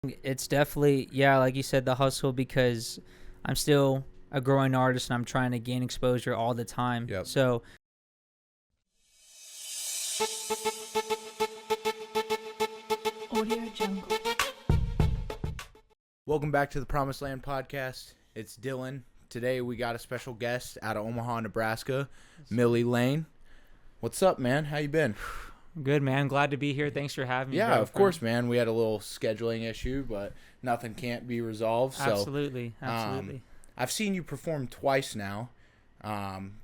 It's definitely, yeah, like you said, the hustle, because I'm still a growing artist and I'm trying to gain exposure all the time. Yep. So Audio Jungle. Welcome back to the Promised Land podcast. It's Dylan. Today we got a special guest out of Omaha, Nebraska, Millie Lane. What's up, man? How you been? good, man. Glad to be here. Thanks for having me. Yeah, bro, of course, man. We had a little scheduling issue, but nothing can't be resolved. So, Absolutely. I've seen you perform twice now,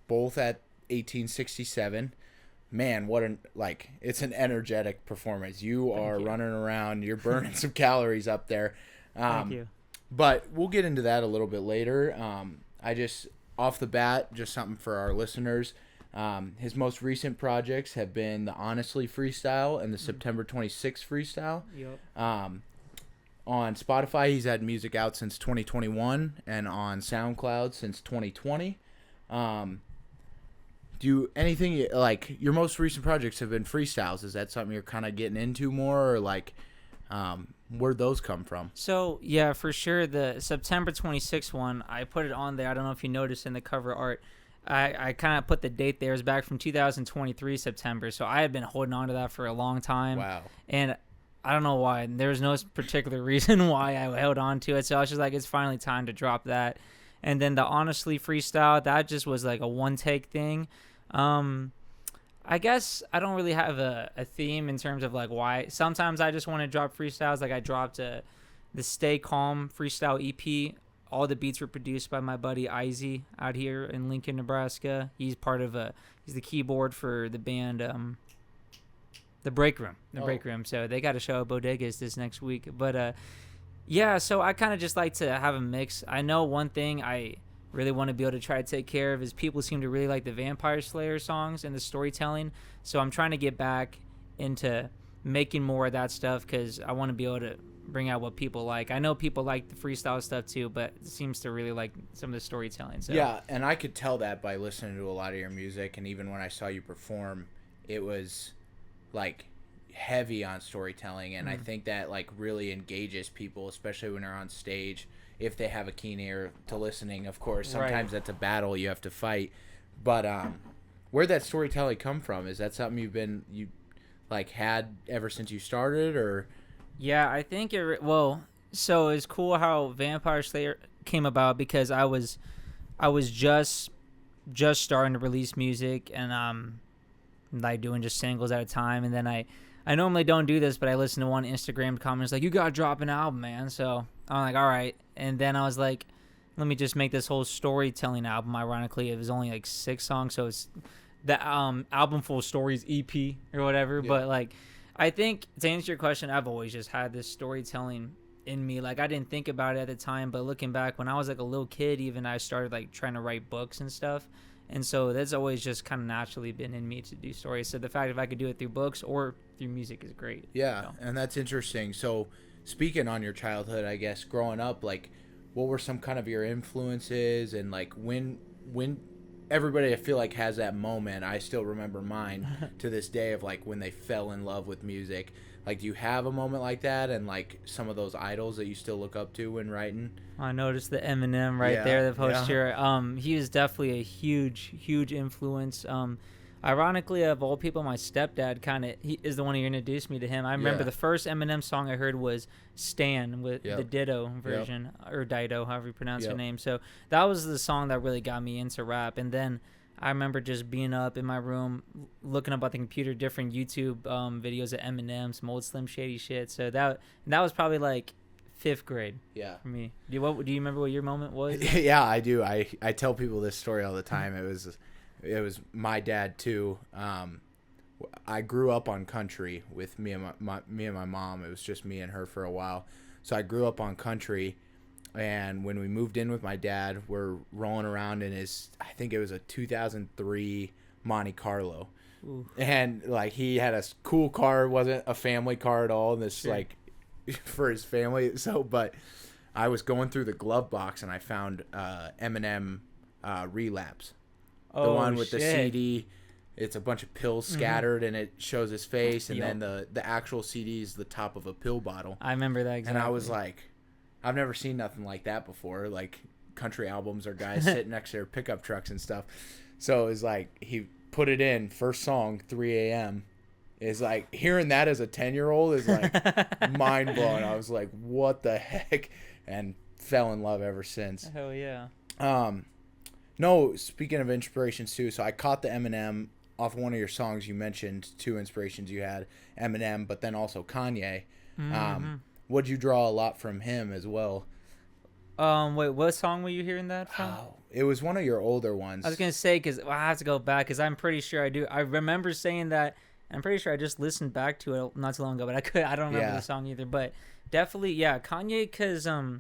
both at 1867. Man, it's an energetic performance. You are running around. You're burning some calories up there. Thank you. But we'll get into that a little bit later. Off the bat, just something for our listeners. His most recent projects have been the Honestly Freestyle and the September 26th Freestyle. Yep. On Spotify, he's had music out since 2021, and on Soundcloud since 2020. Your most recent projects have been freestyles? Is that something you're kind of getting into more, or where'd those come from? So, yeah, for sure. The September 26th one, I put it on there. I don't know if you noticed in the cover art. I kind of put the date there. It was back from 2023 September. So I had been holding on to that for a long time. Wow. And I don't know why. There was no particular reason why I held on to it. So I was just like, it's finally time to drop that. And then the Honestly Freestyle, that just was like a one-take thing. I guess I don't really have a theme in terms of like why. Sometimes I just want to drop freestyles. Like I dropped the Stay Calm Freestyle EP. All the beats were produced by my buddy Izzy out here in Lincoln, Nebraska. He's he's the keyboard for the band The Break Room. Break Room. So they got a show at Bodegas this next week. But yeah, so I kind of just like to have a mix. I know one thing I really want to be able to try to take care of is people seem to really like the Vampire Slayer songs and the storytelling. So I'm trying to get back into making more of that stuff because I want to be able to bring out what people like. I know people like the freestyle stuff too, but it seems to really like some of the storytelling. So. Yeah, and I could tell that by listening to a lot of your music, and even when I saw you perform, it was like heavy on storytelling, and I think that like really engages people, especially when they're on stage, if they have a keen ear to listening. Of course, sometimes that's a battle you have to fight, but where'd that storytelling come from? Is that something you had ever since you started, or? Yeah, I think so it's cool how Vampire Slayer came about because I was just starting to release music and like doing just singles at a time, and then I normally don't do this, but I listened to one Instagram comment like, you gotta drop an album, man. So I'm like, all right, and then I was like, let me just make this whole storytelling album. Ironically, it was only like 6 songs, so it's the album full of stories EP or whatever. Yeah. But like, I think to answer your question, I've always just had this storytelling in me. Like I didn't think about it at the time, but looking back when I was like a little kid, even I started like trying to write books and stuff. And so that's always just kind of naturally been in me to do stories. So the fact if I could do it through books or through music is great. Yeah, so. And that's interesting. So speaking on your childhood, I guess, growing up, like what were some kind of your influences, and like when everybody I feel like has that moment. I still remember mine to this day of like when they fell in love with music. Like, do you have a moment like that, and like some of those idols that you still look up to when writing? I noticed the Eminem right there, the poster. Yeah. He is definitely a huge influence. Ironically, of all people, my stepdad he is the one who introduced me to him. I remember the first Eminem song I heard was Stan with the Ditto version, or Dido, however you pronounce her name. So that was the song that really got me into rap. And then I remember just being up in my room, looking up on the computer, different YouTube videos of Eminem, some old Slim Shady shit. So that was probably like 5th grade. Yeah. For me. Do you remember what your moment was? Yeah, I do. I tell people this story all the time. It was my dad too. I grew up on country with me and my mom. It was just me and her for a while. So I grew up on country. And when we moved in with my dad, we're rolling around in I think it was a 2003 Monte Carlo. Ooh. And like he had a cool car, wasn't a family car at all. Like for his family. So, but I was going through the glove box and I found Eminem Relapse. The one with the CD. it's a bunch of pills scattered and it shows his face, and Yup. then the actual CD is the top of a pill bottle. I remember that exactly. And I was like, I've never seen nothing like that before. Like country albums or guys sitting next to their pickup trucks and stuff. So it was like he put it in first song 3 a.m. Is like hearing that as a 10-year-old is like mind blowing. I was like, what the heck? And fell in love ever since. Hell yeah. No, speaking of inspirations too, so I caught the Eminem off one of your songs. You mentioned two inspirations you had, Eminem, but then also Kanye. What'd you draw a lot from him as well? Wait, what song were you hearing that from? Oh, it was one of your older ones. I was gonna say because I have to go back because I'm pretty sure I do. I remember saying that. I'm pretty sure I just listened back to it not too long ago, but I don't remember the song either. But definitely, yeah, Kanye, because I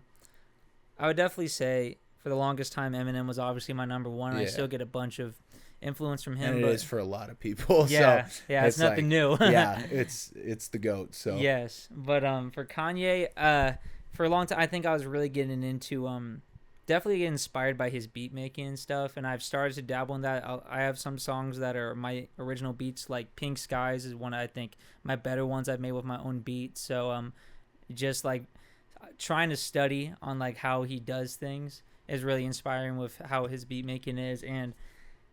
would definitely say for the longest time Eminem was obviously my number one. I still get a bunch of influence from him. And it is for a lot of people. Yeah, so yeah, it's nothing new. Yeah, it's the GOAT. So yes, but for Kanye, for a long time I think I was really getting into definitely get inspired by his beat making and stuff, and I've started to dabble in that. I have some songs that are my original beats, like Pink Skies is one I think my better ones I've made with my own beat. So just like trying to study on like how he does things is really inspiring with how his beat making is, and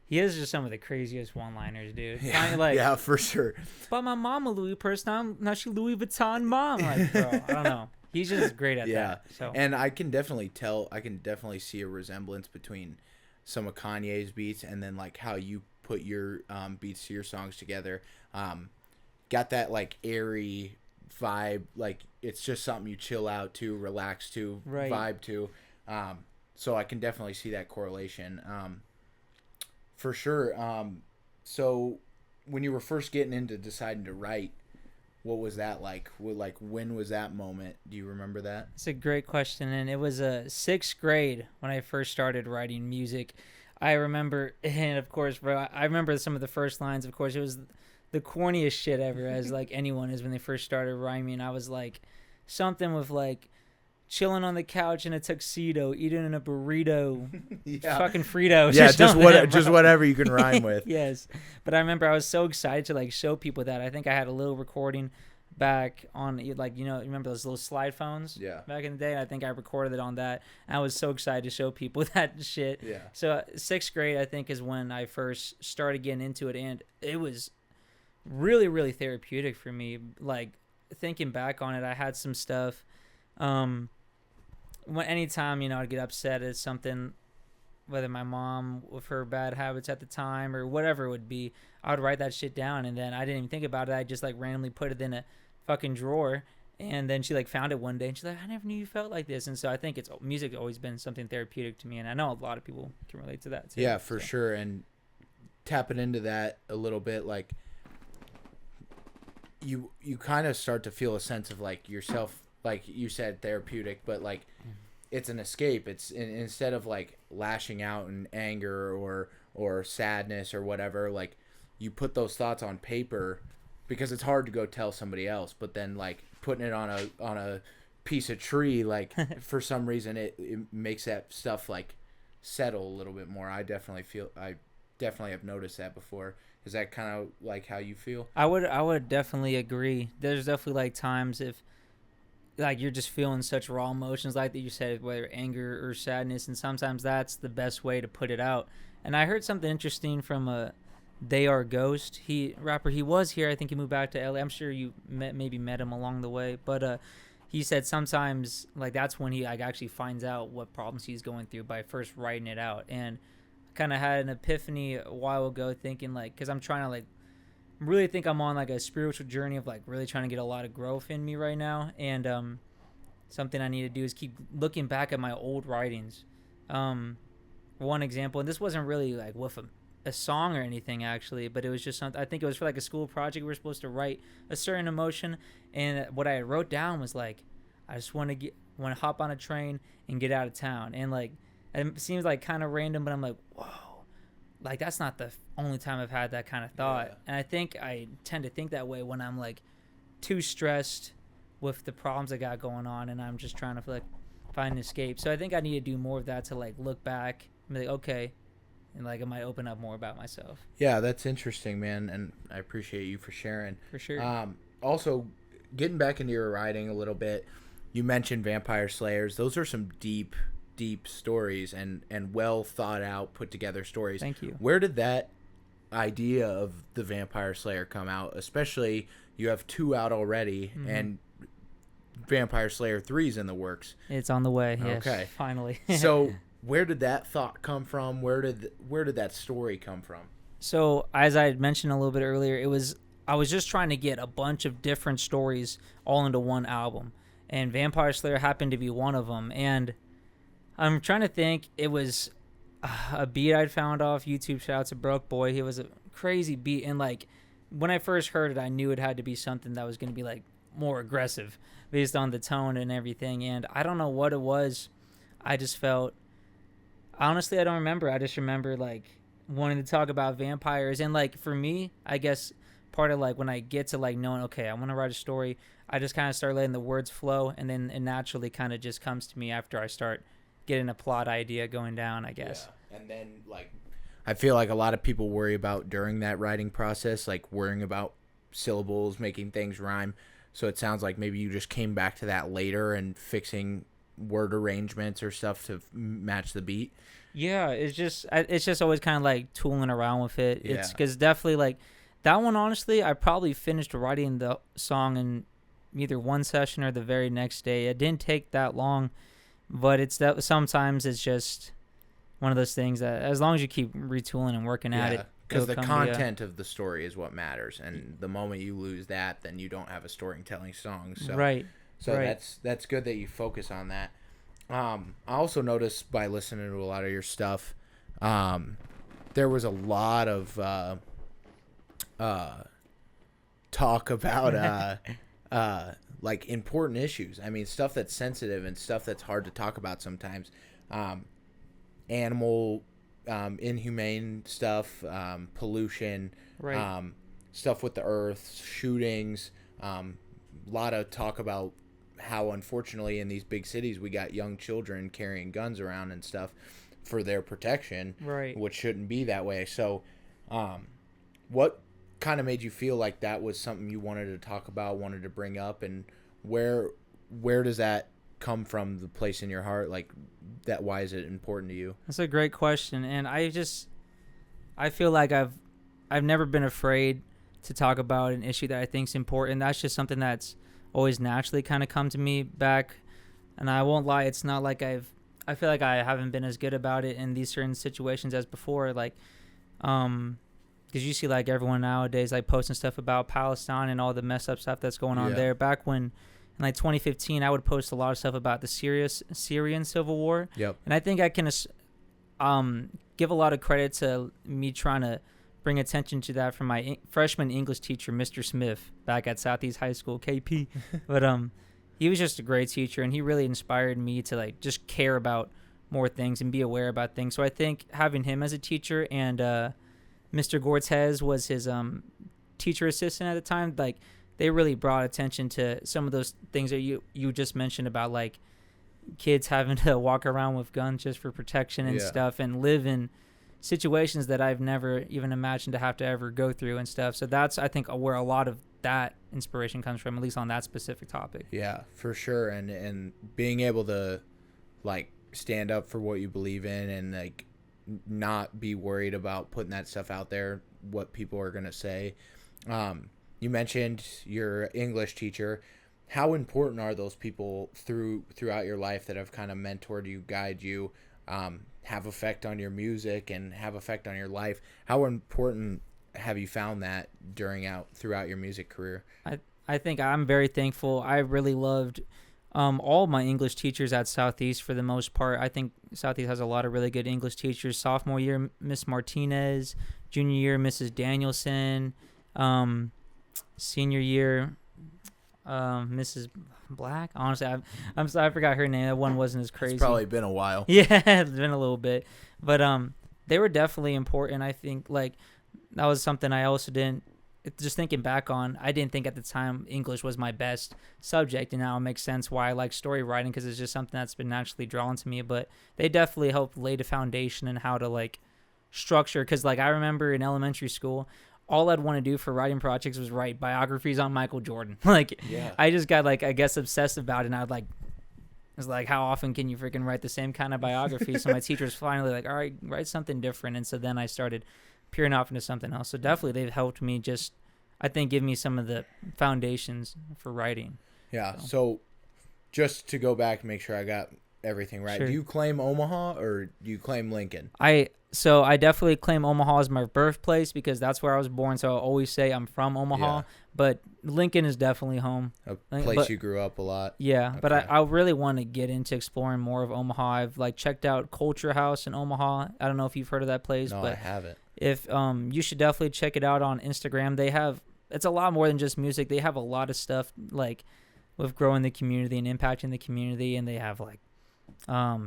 he has just some of the craziest one-liners, dude. Yeah, like, yeah, for sure. But my mom a Louis purse now she Louis Vuitton mom. Like, bro, I don't know. He's just great at that. So. And I can definitely see a resemblance between some of Kanye's beats and then like how you put your beats to your songs together. Got that like airy vibe, like it's just something you chill out to, relax to, vibe to. So I can definitely see that correlation. For sure. So when you were first getting into deciding to write, what was that like? When was that moment? Do you remember that? It's a great question, and it was sixth grade when I first started writing music. I remember, and of course, bro, I remember some of the first lines. Of course, it was the corniest shit ever, as like anyone is when they first started rhyming. I was like something with like chilling on the couch in a tuxedo, eating a burrito, fucking Fritos. Yeah, just whatever you can rhyme with. Yes, but I remember I was so excited to like show people that. I think I had a little recording back on like remember those little slide phones? Yeah. Back in the day, I think I recorded it on that. And I was so excited to show people that shit. Yeah. So sixth grade, I think, is when I first started getting into it, and it was really, really therapeutic for me. Like thinking back on it, I had some stuff. Anytime I'd get upset at something, whether my mom with her bad habits at the time or whatever it would be, I would write that shit down, and then I didn't even think about it. I just like randomly put it in a fucking drawer, and then she like found it one day, and she's like, I never knew you felt like this. And so I think music's always been something therapeutic to me, and I know a lot of people can relate to that too. Yeah, for sure. And tapping into that a little bit, like you kind of start to feel a sense of like yourself, like you said, therapeutic, but like it's an escape. It's instead of like lashing out in anger or sadness or whatever, like you put those thoughts on paper because it's hard to go tell somebody else, but then like putting it on a piece of tree, like for some reason it makes that stuff like settle a little bit more. I definitely have noticed that before. Is that kind of like how you feel? I would definitely agree. There's definitely like times if like you're just feeling such raw emotions like that you said, whether anger or sadness, and sometimes that's the best way to put it out. And I heard something interesting from They Are Ghost. He was here. I think he moved back to LA. I'm sure you maybe met him along the way, but he said sometimes like that's when he like actually finds out what problems he's going through by first writing it out. And kind of had an epiphany a while ago thinking like, because I'm trying to like really think I'm on like a spiritual journey of like really trying to get a lot of growth in me right now, and something I need to do is keep looking back at my old writings. One example, and this wasn't really like with a song or anything actually, but it was just something, I think it was for like a school project. We were supposed to write a certain emotion, and what I wrote down was like, I just want to hop on a train and get out of town. And like it seems like kind of random, but I'm like, whoa, like that's not the only time I've had that kind of thought. Yeah. And I think I tend to think that way when I'm like too stressed with the problems I got going on, and I'm just trying to like find an escape. So I think I need to do more of that, to like look back and be like, okay, and like it might open up more about myself. Yeah, that's interesting, man, and I appreciate you for sharing. For sure. Also, getting back into your writing a little bit, you mentioned Vampire Slayers. Those are some deep stories and well thought out, put together stories. Thank you. Where did that idea of the Vampire Slayer come out? Especially, you have 2 out already, and Vampire Slayer 3's in the works. It's on the way. Yes, Okay. finally. So where did that thought come from? Where did that story come from? So as I had mentioned a little bit earlier, I was just trying to get a bunch of different stories all into one album, and Vampire Slayer happened to be one of them. And I'm trying to think, it was a beat I'd found off YouTube. Shout out to Broke Boy. He was a crazy beat, and like when I first heard it, I knew it had to be something that was going to be like more aggressive based on the tone and everything. And I don't know what it was. I just felt, honestly, I don't remember. I just remember like wanting to talk about vampires. And like for me, I guess part of like when I get to like knowing, okay, I want to write a story, I just kind of start letting the words flow, and then it naturally kind of just comes to me after I start getting a plot idea going down, I guess. Yeah. And then like I feel like a lot of people worry about during that writing process, like worrying about syllables, making things rhyme. So it sounds like maybe you just came back to that later and fixing word arrangements or stuff to match the beat. Yeah, it's just always kind of like tooling around with it. Yeah. It's because definitely like that one, honestly, I probably finished writing the song in either one session or the very next day. It didn't take that long, but it's that sometimes it's just one of those things that as long as you keep retooling and working at it, because it'll the come to you. content of the story is what matters, and the moment you lose that, then you don't have a storytelling song. So Right. So right. that's good that you focus on that. I also noticed by listening to a lot of your stuff, there was a lot of talk about like important issues. I mean, stuff that's sensitive and stuff that's hard to talk about sometimes. Animal, inhumane stuff, pollution, Right. stuff with the earth, shootings. A lot of talk about how unfortunately in these big cities we got young children carrying guns around and stuff for their protection, Right. which shouldn't be that way. So what kind of made you feel like that was something you wanted to talk about, wanted to bring up, and where does that come from, the place in your heart, like that? Why is it important to you? That's a great question, and I feel like I've never been afraid to talk about an issue that I think is important. That's just something that's always naturally kind of come to me back, and I won't lie, it's not like I feel like I haven't been as good about it in these certain situations as before, like because you see like everyone nowadays like posting stuff about Palestine and all the messed up stuff that's going on there. Back when in like 2015, I would post a lot of stuff about the Syrian civil war. Yep. And I think I can give a lot of credit to me trying to bring attention to that from my freshman English teacher, Mr. Smith, back at Southeast High School, KP. But he was just a great teacher, and he really inspired me to like just care about more things and be aware about things. So I think having him as a teacher and Mr. Gortez was his teacher assistant at the time, like they really brought attention to some of those things that you just mentioned about like kids having to walk around with guns just for protection and stuff, and live in situations that I've never even imagined to have to ever go through and stuff. So that's, I think, where a lot of that inspiration comes from, at least on that specific topic. Yeah, for sure. And being able to like stand up for what you believe in and like not be worried about putting that stuff out there, what people are going to say. You mentioned your English teacher. How important are those people throughout your life that have kind of mentored you, guide you, have effect on your music and have effect on your life? How important have you found that throughout your music career? I think I'm very thankful. I really loved all my English teachers at Southeast for the most part. I think Southeast has a lot of really good English teachers. Sophomore year, Miss Martinez. Junior year, Mrs. Danielson. Senior year, Mrs. Black. Honestly, I'm sorry, I forgot her name. That one wasn't as crazy. It's probably been a while. Yeah, it's been a little bit, but they were definitely important. I think like that was something I also didn't. Just thinking back on, I didn't think at the time English was my best subject, and now it makes sense why I like story writing, because it's just something that's been naturally drawn to me. But they definitely helped lay the foundation in how to like structure, because like I remember in elementary school, all I'd want to do for writing projects was write biographies on Michael Jordan. Like, Yeah. I just got like, I guess, obsessed about it, and I'd like, it's like, how often can you freaking write the same kind of biography? So my teacher's finally like, all right, write something different. And so then I started peering off into something else. So definitely they've helped me just, I think, give me some of the foundations for writing. Yeah. So just to go back and make sure I got everything right. Sure. Do you claim Omaha or do you claim Lincoln? So I definitely claim Omaha as my birthplace because that's where I was born. So I always say I'm from Omaha, Yeah. but Lincoln is definitely home. A Like, place but- you grew up a lot. Yeah, but Okay. I really want to get into exploring more of Omaha. I've like checked out Culture House in Omaha. I don't know if you've heard of that place, No, I but haven't. if you should definitely check it out on Instagram. They have, it's a lot more than just music. They have a lot of stuff like with growing the community and impacting the community, and they have like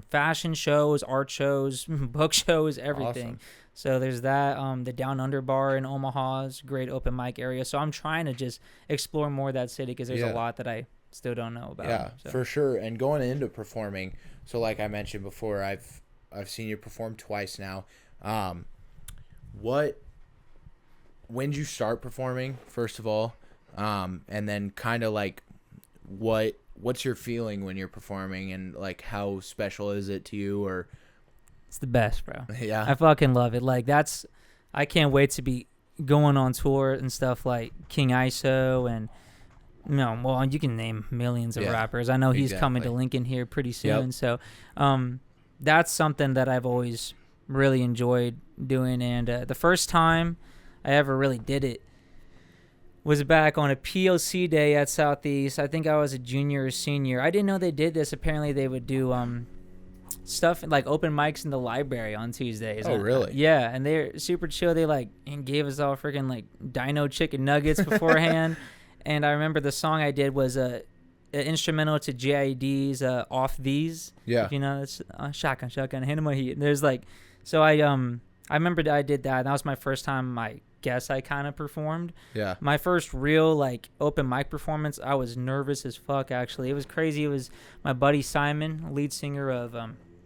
fashion shows, art shows, book shows, everything. Awesome. So there's that. The Down Under Bar in Omaha is a great open mic area. So I'm trying to just explore more of that city because there's Yeah. a lot that I still don't know about. Yeah, So. for sure. And going into performing, so like I mentioned before, I've seen you perform twice now. When did you start performing, first of all? And then kind of like what's your feeling when you're performing, and like how special is it to you? Or It's the best, bro. yeah. I fucking love it. Like I can't wait to be going on tour and stuff like King ISO and well, you can name millions of Yeah, rappers. I know he's coming to exactly. Lincoln here pretty Yep. soon. So that's something that I've always really enjoyed doing. And the first time I ever really did it was back on a POC day at Southeast. I think I was a junior or senior. I didn't know they did this. Apparently they would do stuff like open mics in the library on Tuesdays. Oh, really? Yeah, and they're super chill. They like and gave us all freaking like dino chicken nuggets beforehand. And I remember the song I did was an instrumental to JID's Off These. Yeah. If you know, it's shotgun, hand in my heat. And there's like, so I remember that I did that. And that was my first time I guess I kind of performed. Yeah. My first real like open mic performance, I was nervous as fuck. Actually, it was crazy. It was my buddy Simon, lead singer of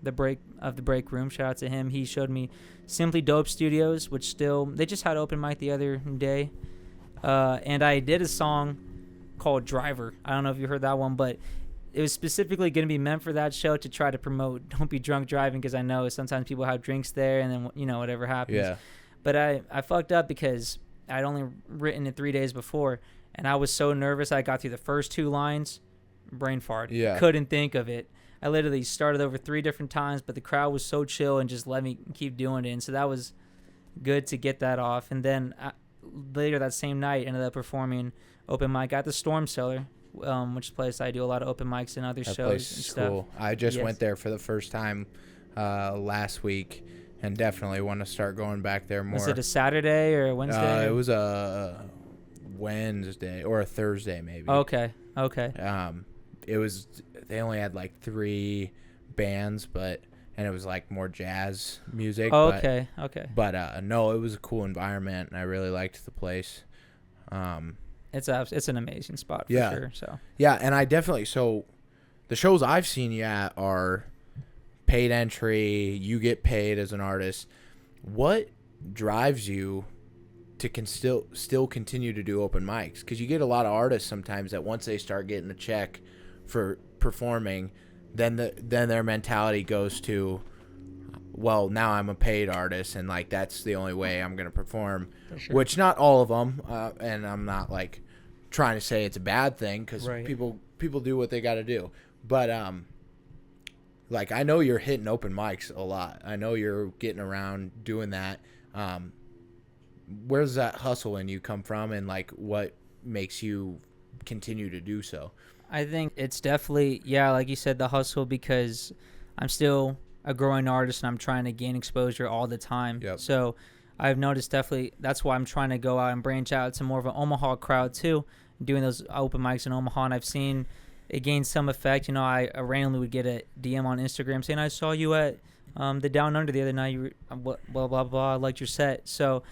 the break room. Shout out to him. He showed me Simply Dope Studios, which they just had open mic the other day, and I did a song called Driver. I don't know if you heard that one, but it was specifically going to be meant for that show to try to promote don't be drunk driving, because I know sometimes people have drinks there and then whatever happens. Yeah. But I fucked up because I'd only written it 3 days before, and I was so nervous. I got through the first 2 lines, brain fart. Yeah. Couldn't think of it. I literally started over 3 different times, but the crowd was so chill and just let me keep doing it. And so that was good to get that off. And then later that same night, ended up performing open mic at the Storm Cellar, which is a place I do a lot of open mics and other That shows place and is stuff. cool. I just Yes. went there for the first time last week, and definitely want to start going back there more. Was it a Saturday or a Wednesday? It was a Wednesday or a Thursday, maybe. Okay. It was. They only had like 3 bands, and it was like more jazz music. Okay. But no, it was a cool environment, and I really liked the place. It's an amazing spot for Yeah. sure. So Yeah, and I definitely. So the shows I've seen you at are paid entry. You get paid as an artist. What drives you to still continue to do open mics? Because you get a lot of artists sometimes that once they start getting a check for performing, then their mentality goes to, well, now I'm a paid artist, and like that's the only way I'm gonna perform. sure. Which not all of them, and I'm not like trying to say it's a bad thing, because Right. people do what they got to do. But like I know you're hitting open mics a lot. I know you're getting around doing that. Where's that hustle in you come from, and like what makes you continue to do so? I think it's definitely, like you said, the hustle, because I'm still a growing artist and I'm trying to gain exposure all the time. Yep. So I've noticed definitely that's why I'm trying to go out and branch out to more of an Omaha crowd too, doing those open mics in Omaha. And I've seen it gain some effect. I randomly would get a DM on Instagram saying, I saw you at the Down Under the other night. You were, blah, blah, blah. I liked your set. So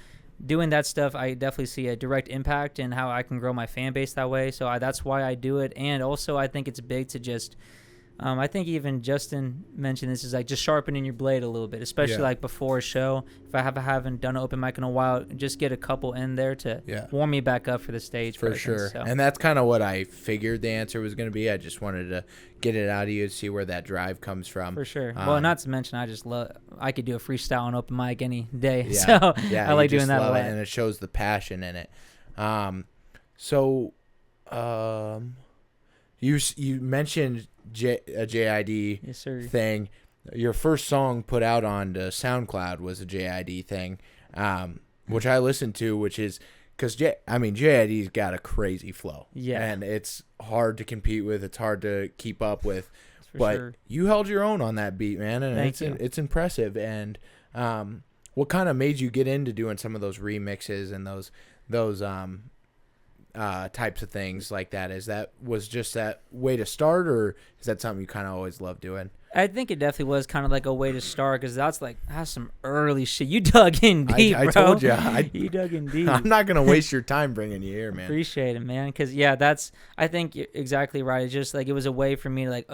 doing that stuff, I definitely see a direct impact in how I can grow my fan base that way. So that's why I do it. And also I think it's big to just I think even Justin mentioned this is like just sharpening your blade a little bit, especially like before a show. If I haven't done an open mic in a while, just get a couple in there to warm me back up for the stage. For sure. So. And that's kind of what I figured the answer was going to be. I just wanted to get it out of you to see where that drive comes from. For sure. Well, not to mention, I could do a freestyle on open mic any day. Yeah. So I like doing that a lot. And it shows the passion in it. You mentioned a JID thing. Your first song put out on the Soundcloud was a JID thing, which I listened to, which is because JID's got a crazy flow, and it's hard to compete with. It's hard to keep up with, but you held your own on that beat, man, and it's impressive. And what kind of made you get into doing some of those remixes and those types of things like that? Was just that way to start, or is that something you kind of always loved doing? I think it definitely was kind of like a way to start, because that's some early shit. You dug in deep, I bro. Told you. You dug in deep. I'm not going to waste your time bringing you here, man. Appreciate it, man. Because, I think you're exactly right. It's just like it was a way for me to like,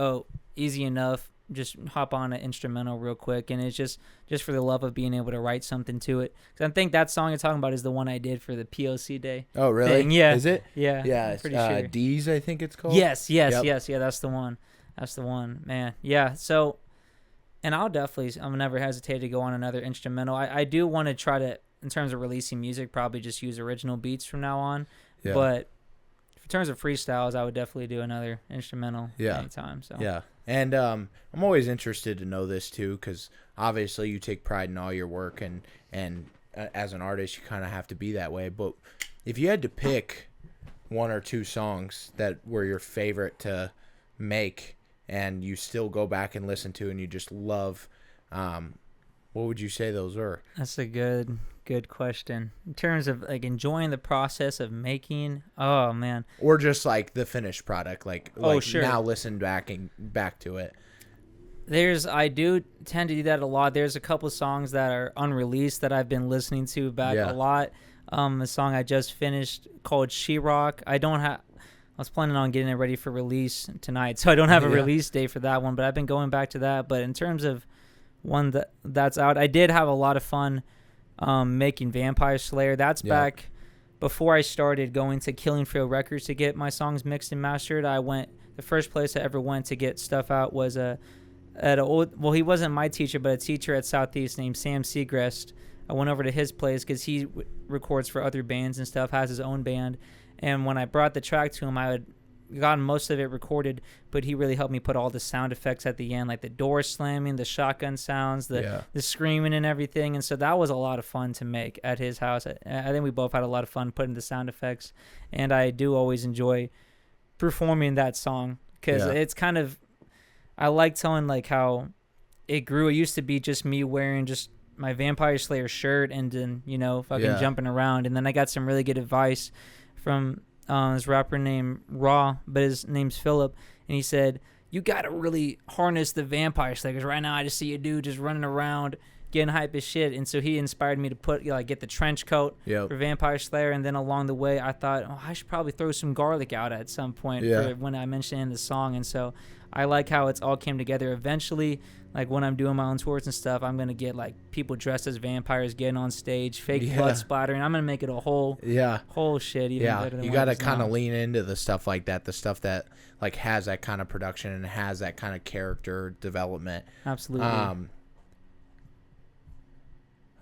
easy enough, just hop on an instrumental real quick. And it's just for the love of being able to write something to it. Because I think that song you're talking about is the one I did for the POC day. Oh, really? Thing. Yeah. Is it? Yeah. Yeah. I'm pretty sure. D's, I think it's called. Yes. Yeah, that's the one. That's the one, man. Yeah. So, and I'll never hesitate to go on another instrumental. I do want to try to, in terms of releasing music, probably just use original beats from now on. Yeah. But in terms of freestyles, I would definitely do another instrumental anytime. So yeah. And I'm always interested to know this too, because obviously you take pride in all your work, and as an artist, you kind of have to be that way. But if you had to pick one or two songs that were your favorite to make, and you still go back and listen to, and you just love, what would you say those were? That's a good question. In terms of like enjoying the process of making, oh man, or just like the finished product, sure. Now listen back to it. I do tend to do that a lot. There's a couple of songs that are unreleased that I've been listening to back a lot. A song I just finished called She-Rock. I was planning on getting it ready for release tonight, so I don't have a release date for that one, but I've been going back to that. But in terms of one that's out, I did have a lot of fun making Vampire Slayer. That's back before I started going to Killing Field Records to get my songs mixed and mastered. The first place I ever went to get stuff out was he wasn't my teacher, but a teacher at Southeast named Sam Segrest. I went over to his place because he records for other bands and stuff, has his own band. And when I brought the track to him, I had gotten most of it recorded, but he really helped me put all the sound effects at the end, like the door slamming, the shotgun sounds, the screaming and everything. And so that was a lot of fun to make at his house. I think we both had a lot of fun putting the sound effects. And I do always enjoy performing that song, because it's kind of, I like telling like how it grew. It used to be just me wearing just my Vampire Slayer shirt and then, fucking jumping around. And then I got some really good advice from this rapper named Raw, but his name's Philip, and he said, you got to really harness the Vampire Slayer, because right now I just see a dude just running around getting hype as shit. And so he inspired me to get the trench coat for Vampire Slayer. And then along the way, I thought, I should probably throw some garlic out at some point for when I mentioned it in the song. And so I like how it's all came together. Eventually, like when I'm doing my own tours and stuff, I'm going to get like people dressed as vampires getting on stage, fake blood splattering. I'm going to make it a whole shit. Even better than you got to kind of lean into the stuff like that, the stuff that like has that kind of production and has that kind of character development. Absolutely.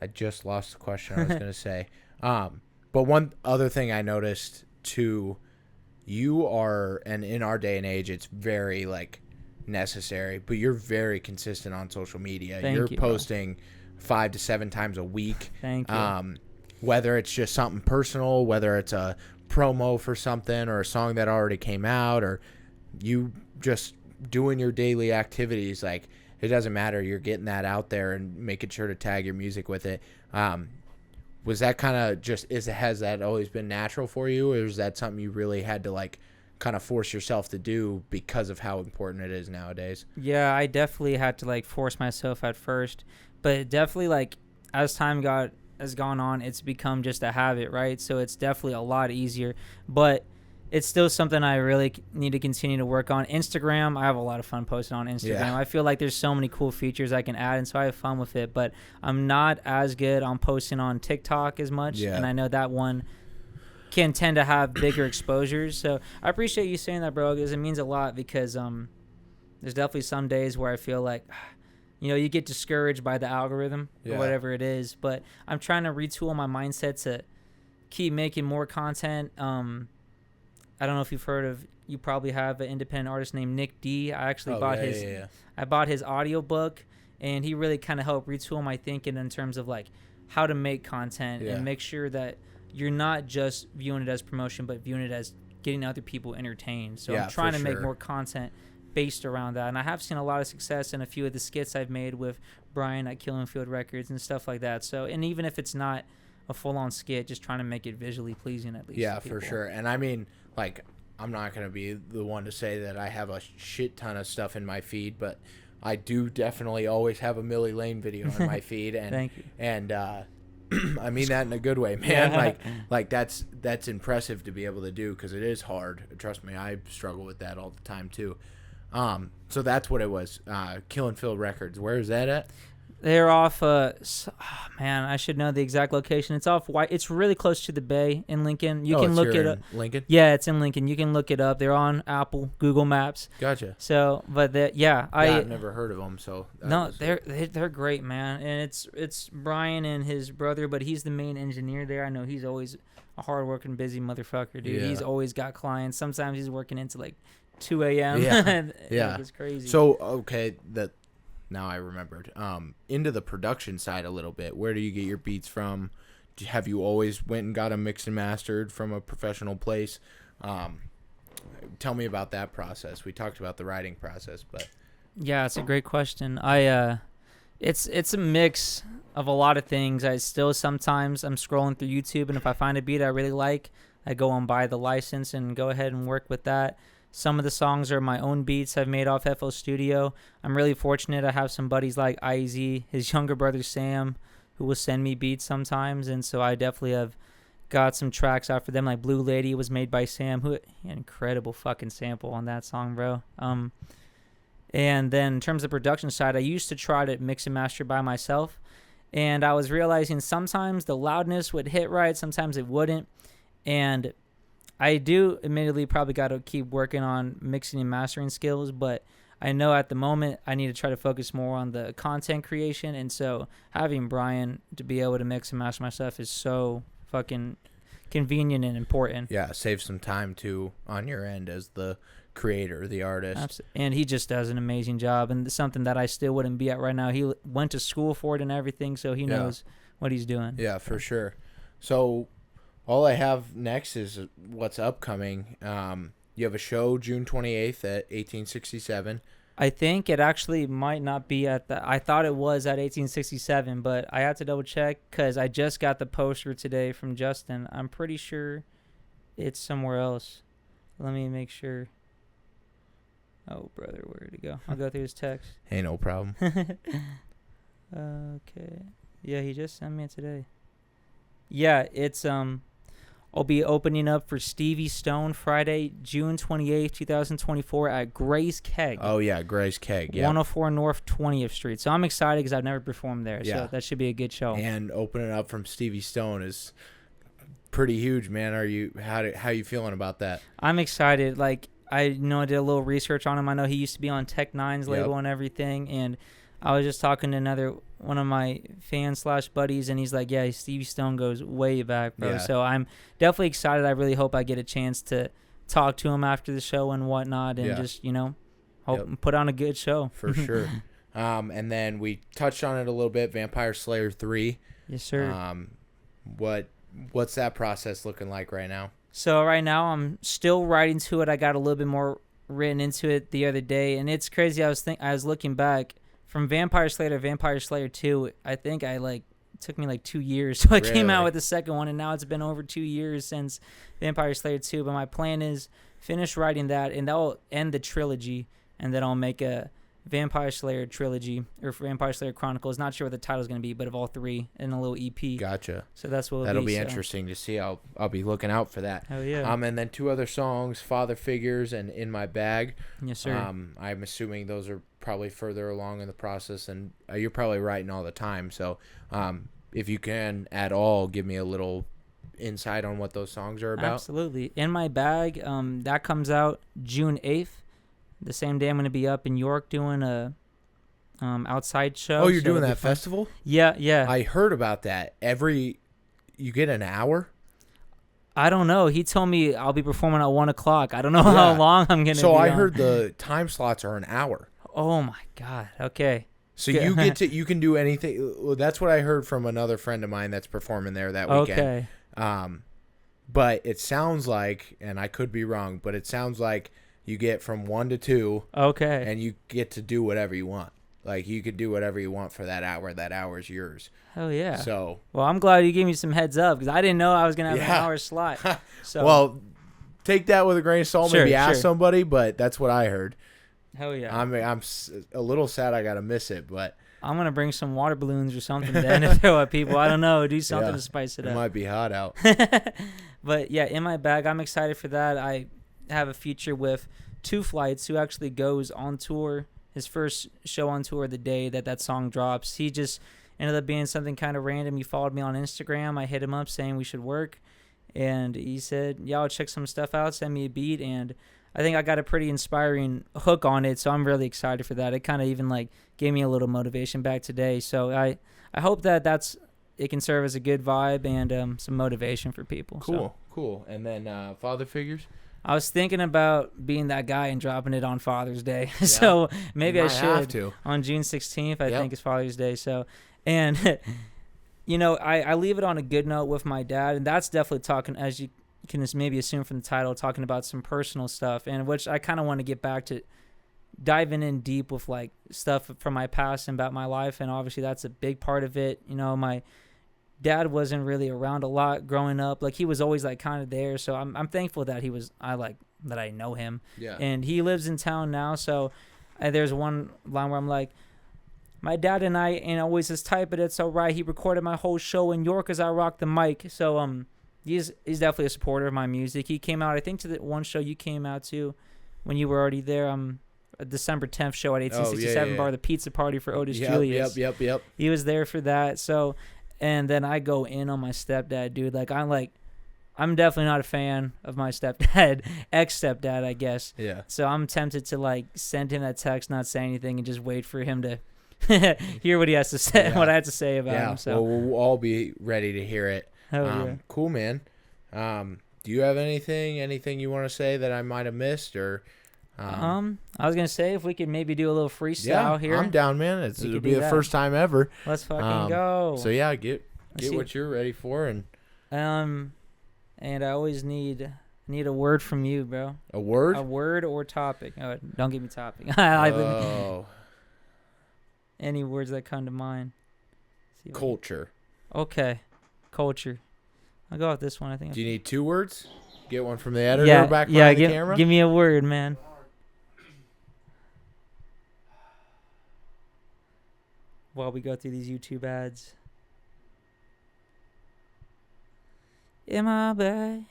I just lost the question I was going to say. But one other thing I noticed too, you are, and in our day and age, it's very like necessary, but you're very consistent on social media. You're posting 5 to 7 times a week. Thank you. Whether it's just something personal, whether it's a promo for something or a song that already came out, or you just doing your daily activities, like it doesn't matter. You're getting that out there and making sure to tag your music with it. Was that kind of has that always been natural for you, or is that something you really had to like kind of force yourself to do because of how important it is nowadays? Yeah, I definitely had to like force myself at first, but definitely like as time has gone on, it's become just a habit, right? So it's definitely a lot easier. But it's still something I really need to continue to work on. Instagram, I have a lot of fun posting on Instagram. Yeah. I feel like there's so many cool features I can add, and so I have fun with it. But I'm not as good on posting on TikTok as much, Yeah. and I know that one can tend to have bigger exposures. So I appreciate you saying that, bro, because it means a lot. Because there's definitely some days where I feel like, you get discouraged by the algorithm or whatever it is. But I'm trying to retool my mindset to keep making more content. I don't know if you've heard of, you probably have an independent artist named Nick D. I actually I bought his audiobook, and he really kind of helped retool my thinking in terms of like how to make content and make sure that you're not just viewing it as promotion, but viewing it as getting other people entertained. So I'm trying to make more content based around that. And I have seen a lot of success in a few of the skits I've made with Brian at Killing Field Records and stuff like that. So, and even if it's not a full-on skit, just trying to make it visually pleasing at least. Yeah, for sure. And I mean, like, I'm not going to be the one to say that I have a shit ton of stuff in my feed, but I do definitely always have a Millie Lane video in my feed. And, Thank you. And, I mean that in a good way, man. Yeah. Like that's impressive to be able to do, because it is hard. Trust me, I struggle with that all the time too. So that's what it was. Killing Field Records. Where is that at? They're off. Man, I should know the exact location. It's off White. It's really close to the Bay in Lincoln. You can look it up. Lincoln. Yeah, it's in Lincoln. You can look it up. They're on Apple, Google Maps. Gotcha. So, but I've never heard of them. So they're great, man. And it's Brian and his brother, but he's the main engineer there. I know he's always a hardworking, busy motherfucker, dude. Yeah. He's always got clients. Sometimes he's working into like 2 a.m. Yeah. It's crazy. So okay, now I remembered. Into the production side a little bit. Where do you get your beats from? Have you always went and got them mixed and mastered from a professional place? Tell me about that process. We talked about the writing process, but yeah, it's a great question. It's a mix of a lot of things. I still sometimes I'm scrolling through YouTube, and if I find a beat I really like, I go and buy the license and go ahead and work with that. Some of the songs are my own beats I've made off FL Studio. I'm really fortunate. I have some buddies like IZ, his younger brother Sam, who will send me beats sometimes, and so I definitely have got some tracks out for them. Like Blue Lady was made by Sam, who an incredible fucking sample on that song, bro. And then in terms of production side, I used to try to mix and master by myself, and I was realizing sometimes the loudness would hit right, sometimes it wouldn't, and I do admittedly probably got to keep working on mixing and mastering skills, but I know at the moment I need to try to focus more on the content creation, and so having Brian to be able to mix and master my stuff is so fucking convenient and important. Yeah, save some time too on your end as the creator, the artist. Absolutely. And he just does an amazing job, and something that I still wouldn't be at right now. He went to school for it and everything, so he knows what he's doing. Yeah, for sure. So all I have next is what's upcoming. You have a show June 28th at 1867. I think it actually might not be at the... I thought it was at 1867, but I have to double check because I just got the poster today from Justin. I'm pretty sure it's somewhere else. Let me make sure. Oh, brother, where'd it go? I'll go through his text. Hey, no problem. Okay. Yeah, he just sent me it today. Yeah, it's... I'll be opening up for Stevie Stone Friday, June 28th, 2024 at Gray's Keg. Oh, yeah, Gray's Keg. Yeah. 104 North 20th Street. So I'm excited because I've never performed there. Yeah. So that should be a good show. And opening up from Stevie Stone is pretty huge, man. How you feeling about that? I'm excited. Like, I did a little research on him. I know he used to be on Tech Nine's label and everything. And I was just talking to one of my fans / buddies, and he's like, yeah, Stevie Stone goes way back, bro. Yeah. So I'm definitely excited. I really hope I get a chance to talk to him after the show and whatnot, and just, hope put on a good show. For sure. And then we touched on it a little bit, Vampire Slayer 3. Yes, sir. What's that process looking like right now? So right now I'm still writing to it. I got a little bit more written into it the other day, and it's crazy. I was looking back. From Vampire Slayer to Vampire Slayer 2, I think it took me 2 years. So I came out with the second one, and now it's been over 2 years since Vampire Slayer 2. But my plan is finish writing that, and that will end the trilogy, and then I'll make a Vampire Slayer trilogy or Vampire Slayer Chronicles. Not sure what the title's going to be, but of all 3 in a little EP. Gotcha. So that's what that'll be so. interesting to see. I'll be looking out for that. Hell yeah. And then 2 other songs, Father Figures and In My Bag. Yes, sir. I'm assuming those are probably further along in the process, and you're probably writing all the time. So if you can at all give me a little insight on what those songs are about. Absolutely. In My Bag, that comes out June 8th. The same day I'm going to be up in York doing a outside show. Oh, you're doing that festival? Yeah. I heard about that. You get an hour? I don't know. He told me I'll be performing at 1 o'clock. I don't know how long I'm going to be So I on. heard the time slots are an hour. Oh, my God. Okay. So you can do anything. Well, that's what I heard from another friend of mine that's performing there that weekend. Okay. But it sounds like, and I could be wrong, but it sounds like you get from 1 to 2. Okay. And you get to do whatever you want. Like, you could do whatever you want for that hour. That hour's yours. Hell yeah. So. Well, I'm glad you gave me some heads up because I didn't know I was going to have an hour slot. So. Well, take that with a grain of salt. Sure, maybe ask somebody, but that's what I heard. Hell yeah. I'm a little sad I got to miss it, but. I'm going to bring some water balloons or something then to throw at people. I don't know. Do something to spice it up. It might be hot out. But yeah, In My Bag, I'm excited for that. I have a feature with 2 Flights, who actually goes on tour. His first show on tour the day that song drops. He just ended up being something kind of random. He followed me on Instagram. I hit him up saying we should work. And he said, yeah, I'll check some stuff out, send me a beat. And I think I got a pretty inspiring hook on it, so I'm really excited for that. It kind of even like gave me a little motivation back today. So I hope that it can serve as a good vibe and some motivation for people. Cool. And then Father Figures? I was thinking about being that guy and dropping it on Father's Day. Yeah. So maybe I should. Have to. On June 16th, I think is Father's Day. So, and, I leave it on a good note with my dad. And that's definitely talking, as you can maybe assume from the title, talking about some personal stuff. And which I kind of want to get back to diving in deep with like stuff from my past and about my life. And obviously that's a big part of it. My dad wasn't really around a lot growing up. Like he was always like kind of there. So I'm thankful that that I know him. Yeah. And he lives in town now. So there's one line where I'm like, my dad and I ain't always his type, but it's all right. He recorded my whole show in York as I rocked the mic. So he's definitely a supporter of my music. He came out, I think, to the one show you came out to when you were already there. A December 10th show at 1867 Bar, the pizza party for Otis Julius. Yep. He was there for that. So. And then I go in on my stepdad, dude. I'm definitely not a fan of my stepdad, ex-stepdad, I guess. Yeah. So I'm tempted to send him that text, not say anything, and just wait for him to hear what he has to say, what I have to say about him. So we'll all be ready to hear it. Hell yeah. Cool, man. Do you have anything you want to say that I might have missed or? I was gonna say if we could maybe do a little freestyle here. I'm down, man. It'll be the first time ever. Let's fucking go. So yeah, get what you're ready for, and I always need a word from you, bro. A word? A word or topic. Oh, don't give me topic. Any words that come to mind. Culture. Okay, culture. I'll go with this one. I think. Do you need 2 words? Get one from the editor back behind the camera. Give me a word, man. While we go through these YouTube ads. Am I back?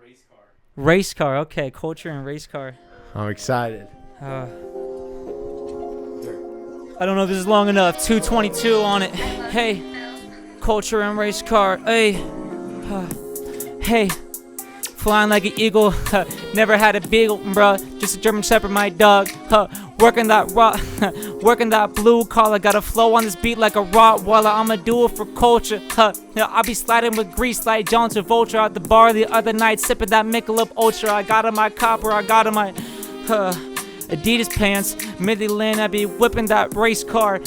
Race car. Race car. Okay, culture and race car. I'm excited. I don't know if this is long enough. 222 on it. Hey, culture and race car. Hey, hey. Flying like an eagle, never had a beagle, bruh. Just a German Shepherd, my dog. Working that rock, working that blue collar. Got a flow on this beat like a Rottweiler. I'ma do it for culture. I'll be sliding with grease like John Travolta at the bar the other night, sipping that Michelob Ultra. I got on my copper, I got on my Adidas pants. Millie Lynn, I be whipping that race car.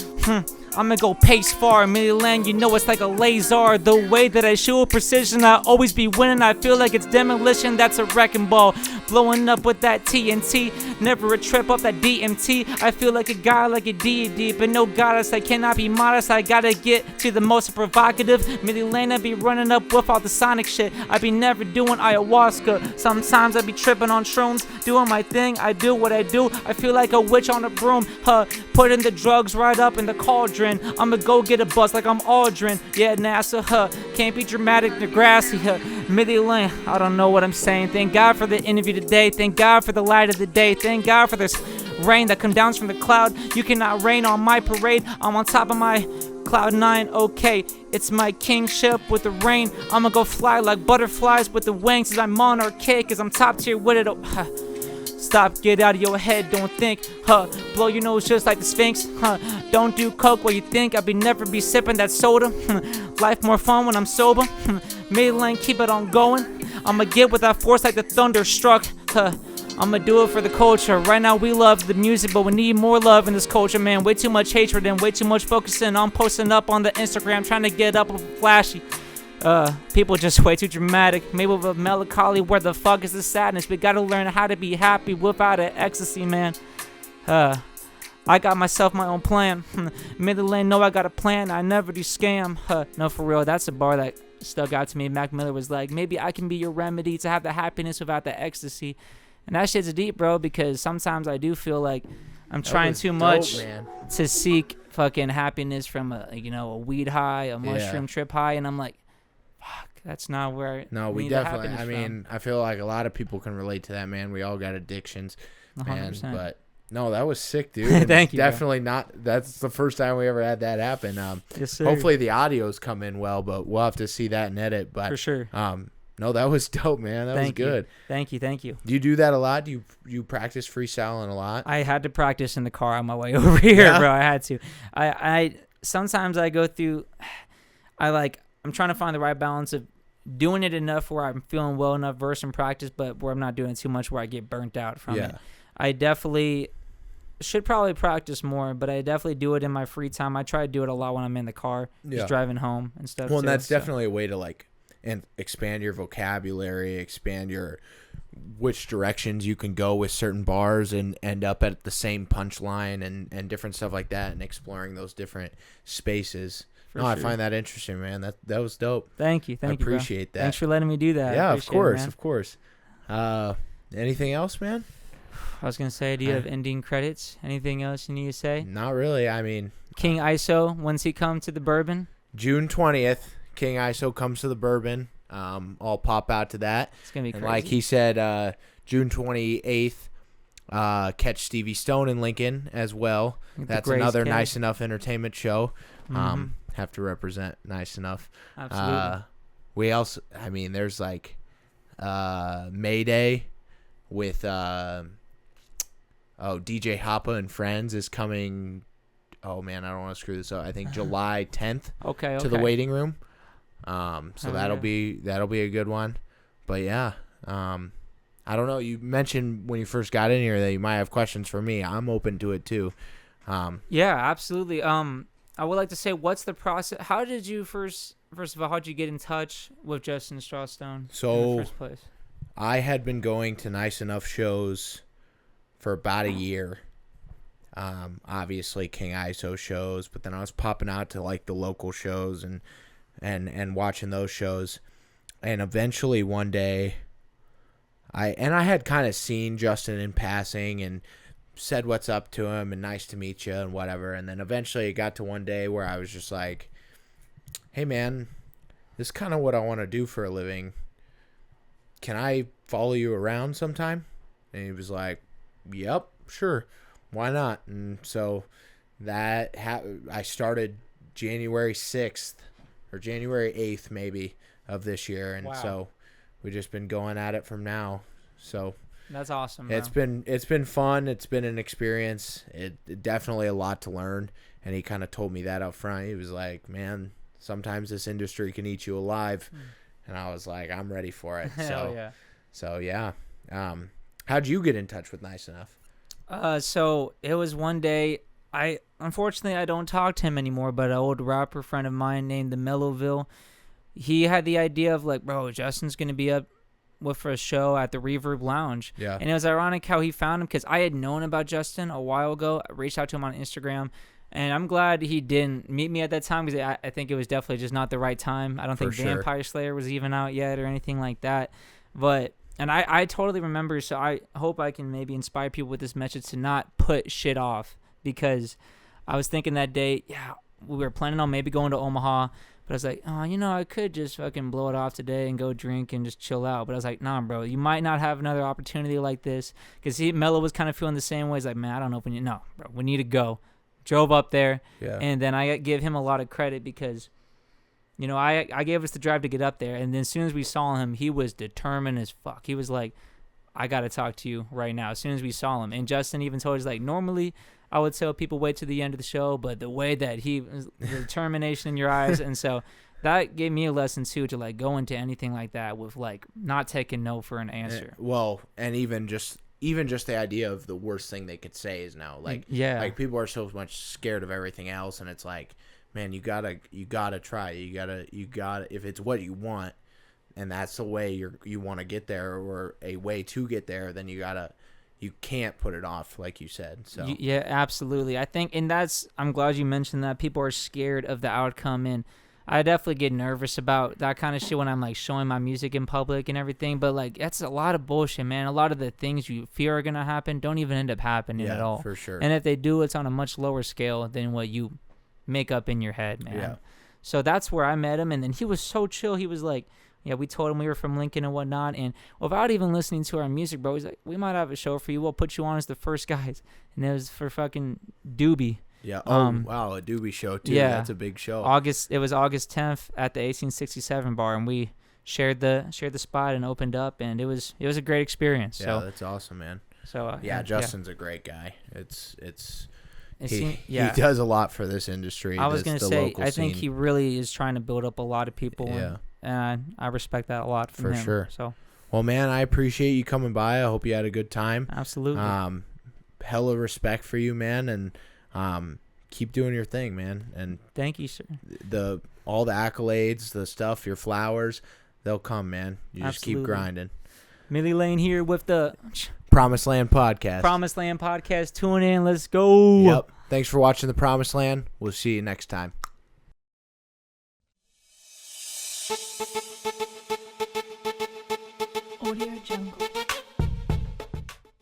I'ma go pace far. Millie Land, you know it's like a laser. The way that I shoot with precision, I always be winning. I feel like it's demolition, that's a wrecking ball. blowing up with that TNT. Never a trip off that DMT. I feel like a guy, like a deity, but no goddess. I cannot be modest. I gotta get to the most provocative. Millie Lane, I be running up with all the sonic shit. I be never doing ayahuasca. Sometimes I be tripping on shrooms, doing my thing. I do what I do. I feel like a witch on a broom. Putting the drugs right up in the cauldron. I'ma go get a buzz like I'm Aldrin. Yeah, NASA, can't be dramatic, Degrassi, Millie Lane, I don't know what I'm saying. Thank God for the interview today. Thank God for the light of the day. Thank God for this rain that comes down from the cloud. You cannot rain on my parade. I'm on top of my cloud 9, okay. It's my kingship with the rain. I'ma go fly like butterflies with the wings. Cause I'm monarchic, cause I'm top tier with it. Stop, get out of your head, don't think, blow your nose just like the Sphinx, don't do coke what you think, I'll never be sipping that soda, life more fun when I'm sober, Millie, keep it on going, I'ma get with that force like the thunder struck, I'ma do it for the culture. Right now we love the music, but we need more love in this culture, man. Way too much hatred and way too much focusing on posting up on the Instagram, trying to get up flashy. People just way too dramatic. Maybe with a melancholy, where the fuck is the sadness? We gotta learn how to be happy without an ecstasy, man. I got myself my own plan. Millie Lane, know I got a plan. I never do scam. No, for real, that's a bar that stuck out to me. Mac Miller was like, maybe I can be your remedy to have the happiness without the ecstasy. And that shit's deep, bro, because sometimes I do feel like I'm trying too much to seek fucking happiness from a weed high, a mushroom trip high, and I'm like, fuck, that's not where we definitely, I mean, I feel like a lot of people can relate to that, man. We all got addictions, man. 100%. But no, that was sick, dude. Thank you. Definitely not. That's the first time we ever had that happen. Yes, sir. Hopefully the audio's come in well, but we'll have to see that and edit. But for sure. No, that was dope, man. That was good. Thank you. Do you do that a lot? Do you practice freestyling a lot? I had to practice in the car on my way over here, bro. I had to. I sometimes I go through. I'm trying to find the right balance of doing it enough where I'm feeling well enough versed in practice, but where I'm not doing too much where I get burnt out from it. I definitely should probably practice more, but I definitely do it in my free time. I try to do it a lot when I'm in the car, just driving home and stuff. Well, and that's definitely a way to and expand your vocabulary, expand your which directions you can go with certain bars and end up at the same punchline and different stuff like that, and exploring those different spaces. I find that interesting, man. That was dope. Thank you. I appreciate that. Thanks for letting me do that. Yeah, of course. Anything else, man? I was going to say, do you have ending credits? Anything else you need to say? Not really. I mean, King ISO, when's he come to the Bourbon? June 20th. King ISO comes to the Bourbon. I'll pop out to that. It's going to be crazy. And like he said, June 28th, catch Stevie Stone in Lincoln as well. That's another Nice Enough entertainment show. Have to represent Nice Enough. Absolutely. We also, I mean, there's Mayday with DJ Hoppa and Friends is coming. Oh man, I don't want to screw this up. I think July 10th. Okay. To the waiting room. So that'll be a good one. But yeah, I don't know. You mentioned when you first got in here that you might have questions for me. I'm open to it too. Yeah, absolutely. I would like to say, what's the process? How did you first of all, how'd you get in touch with Justin Strawstone in the first place? I had been going to Nice Enough shows for about a year. Obviously King ISO shows, but then I was popping out to the local shows and watching those shows. And eventually one day I had kind of seen Justin in passing and said what's up to him and nice to meet you and whatever. And then eventually it got to one day where I was just like, hey man, this is kind of what I want to do for a living. Can I follow you around sometime? And he was like, yep, sure. Why not? And so that I started January 6th or January 8th maybe of this year. And so we've just been going at it from now. So that's awesome, bro. It's been fun. It's been an experience. It definitely a lot to learn. And he kind of told me that up front. He was like, man, sometimes this industry can eat you alive. And I was like, I'm ready for it. Hell yeah. So yeah. How'd you get in touch with Nice Enough? So it was one day. Unfortunately I don't talk to him anymore, but an old rapper friend of mine named the Mellowville, he had the idea of bro, Justin's gonna be up with for a show at the Reverb Lounge. Yeah. And it was ironic how he found him because I had known about Justin a while ago. I reached out to him on Instagram. And I'm glad he didn't meet me at that time because I think it was definitely just not the right time. I don't think Vampire Slayer was even out yet or anything like that. And I totally remember, so I hope I can maybe inspire people with this message to not put shit off, because I was thinking that day, we were planning on maybe going to Omaha, but I was like, I could just fucking blow it off today and go drink and just chill out. But I was like, nah, bro, you might not have another opportunity like this, because Mello was kind of feeling the same way. He's like, man, I don't know if no, bro, we need to go. Drove up there, and then I give him a lot of credit because, I gave us the drive to get up there, and then as soon as we saw him, he was determined as fuck. He was like, I got to talk to you right now as soon as we saw him. And Justin even told us, like, normally I would tell people wait to the end of the show, but the way that the determination in your eyes, and so that gave me a lesson, too, to, like, go into anything like that with, like, not taking no for an answer. And even just the idea of the worst thing they could say is no. Like, like people are so much scared of everything else, and it's like, man, you gotta try. You gotta, if it's what you want, and that's the way you want to get there, or a way to get there, then you can't put it off, like you said. So yeah, absolutely. I think, and I'm glad you mentioned that. People are scared of the outcome, and I definitely get nervous about that kind of shit when I'm, like, showing my music in public and everything. But, like, that's a lot of bullshit, man. A lot of the things you fear are going to happen don't even end up happening at all. For sure. And if they do, it's on a much lower scale than what you make up in your head, man. Yeah. So that's where I met him. And then he was so chill. He was like, we told him we were from Lincoln and whatnot. And without even listening to our music, bro, he's like, we might have a show for you. We'll put you on as the first guys. And it was for fucking Doobie. Yeah. Wow, a Doobie show too. Yeah, that's a big show. It was August 10th at the 1867 bar, and we shared the spot and opened up, and it was a great experience. Yeah, that's awesome, man. So Justin's a great guy. He does a lot for this industry. I was gonna say, I think he really is trying to build up a lot of people. Yeah, and I respect that a lot from him. For sure. So, well, man, I appreciate you coming by. I hope you had a good time. Absolutely. Hella respect for you, man, and keep doing your thing, man. And thank you, sir. All the accolades, the stuff, your flowers, they'll come, man. You just keep grinding. Millie Lane here with the Promised Land Podcast. Tune in. Let's go. Yep. Thanks for watching the Promised Land. We'll see you next time.